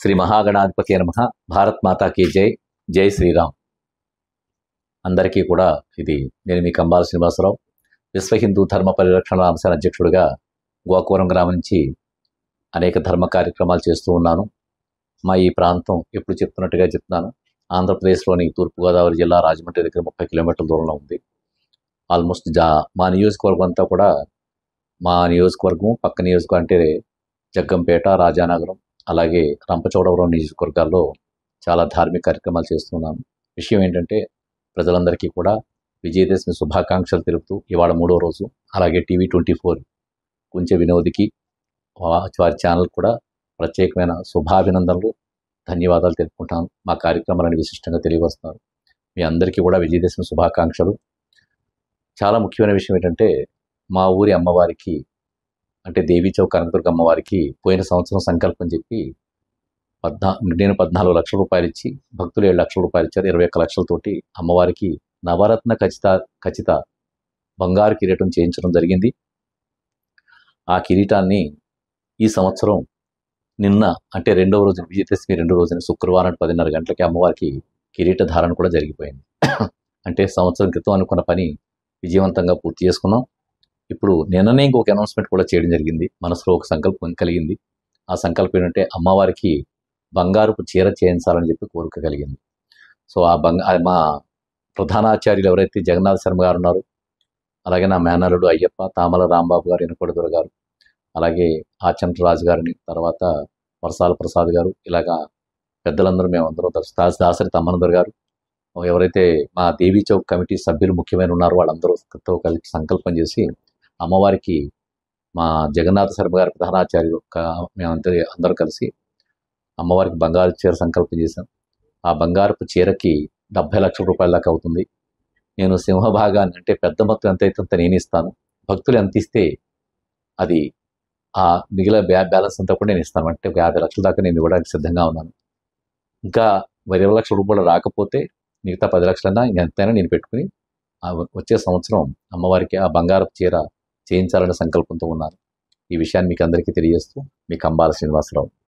శ్రీ మహాగణాధిపతి నమః. భారత్ మాతాకి జై. జై శ్రీరామ్. అందరికీ కూడా ఇది నేను మీ కంబాల శ్రీనివాసరావు, విశ్వ హిందూ ధర్మ పరిరక్షణ అంశాల అధ్యక్షుడిగా గోకవరం గ్రామం నుంచి అనేక ధర్మ కార్యక్రమాలు చేస్తూ ఉన్నాను. మా ఈ ప్రాంతం ఎప్పుడు చెప్తున్నట్టుగా చెప్తున్నాను, ఆంధ్రప్రదేశ్లోని తూర్పుగోదావరి జిల్లా రాజమండ్రి దగ్గర 30 కిలోమీటర్ల దూరంలో ఉంది. ఆల్మోస్ట్ మా నియోజకవర్గం అంతా కూడా, మా నియోజకవర్గం పక్క నియోజకవర్గం అంటే జగ్గంపేట, రాజానగరం, అలాగే రంపచోడవరం నియోజకవర్గాల్లో చాలా ధార్మిక కార్యక్రమాలు చేస్తున్నాను. విషయం ఏంటంటే, ప్రజలందరికీ కూడా విజయదశమి శుభాకాంక్షలు తెలుపుతూ ఇవాళ 3వ రోజు. అలాగే టీవీ 24 కుంచె వినోదికి వారి ఛానల్ కూడా ప్రత్యేకమైన శుభాభినందనలు, ధన్యవాదాలు తెలుపుకుంటాను. మా కార్యక్రమాలను విశిష్టంగా తెలియవస్తున్నారు. మీ అందరికీ కూడా విజయదశమి శుభాకాంక్షలు. చాలా ముఖ్యమైన విషయం ఏంటంటే, మా ఊరి అమ్మవారికి అంటే దేవీ చౌక్ కనకదుర్గ అమ్మవారికి పోయిన సంవత్సరం సంకల్పం చెప్పి నేను 14 లక్షల రూపాయలు ఇచ్చి, భక్తులు 7 లక్షల రూపాయలు ఇచ్చారు. 21 లక్షలతోటి అమ్మవారికి నవరత్న ఖచ్చిత బంగారు కిరీటం చేయించడం జరిగింది. ఆ కిరీటాన్ని ఈ సంవత్సరం నిన్న అంటే 2వ రోజున, విజయదశమి 2వ రోజున శుక్రవారం 10:30 గంటలకి అమ్మవారికి కిరీట ధారణ కూడా జరిగిపోయింది. అంటే సంవత్సరం క్రితం అనుకున్న పని విజయవంతంగా పూర్తి చేసుకున్నాం. ఇప్పుడు నిన్ననే ఇంకొక అనౌన్స్మెంట్ కూడా చేయడం జరిగింది. మనసులో ఒక సంకల్పం కలిగింది. ఆ సంకల్పం ఏంటంటే, అమ్మవారికి బంగారుపు చీర చేయించాలని చెప్పి కోరిక కలిగింది. సో మా ప్రధానాచార్యులు ఎవరైతే జగన్నాథ శర్మ గారు ఉన్నారు, అలాగే నా మేనల్లుడు అయ్యప్ప, తామల రాంబాబు గారు, ఇనకొడదొర గారు, అలాగే ఆచంట్రాజు గారిని, తర్వాత వరసాల ప్రసాద్ గారు, ఇలాగా పెద్దలందరూ మేమందరం, దాసరి తమ్మనదొర గారు, ఎవరైతే మా దేవీ చౌక్ కమిటీ సభ్యులు ముఖ్యమైన ఉన్నారో వాళ్ళందరూ కలిసి సంకల్పం చేసి అమ్మవారికి, మా జగన్నాథ శర్మ గారి ప్రధానాచార్యులు అందరూ కలిసి అమ్మవారికి బంగారు చీర సంకల్పం చేశాం. ఆ బంగారపు చీరకి 70 లక్షల రూపాయల దాకా అవుతుంది. నేను సింహభాగాన్ని అంటే పెద్ద మొత్తం ఎంత అయితే అంత నేను ఇస్తాను. భక్తులు ఎంత ఇస్తే అది ఆ మిగిలిన బ్యాలెన్స్ అంతా కూడా నేను ఇస్తాను. అంటే 50 లక్షల దాకా నేను ఇవ్వడానికి సిద్ధంగా ఉన్నాను. ఇంకా 20 లక్షల రూపాయలు రాకపోతే మిగతా 10 లక్షలన్నా ఎంతైనా నేను పెట్టుకుని వచ్చే సంవత్సరం అమ్మవారికి ఆ బంగారపు చీర చేయించాలనే సంకల్పంతో ఉన్నాను. ఈ విషయాన్ని మీకు అందరికీ తెలియజేస్తూ మీ కంబాల శ్రీనివాసరావు.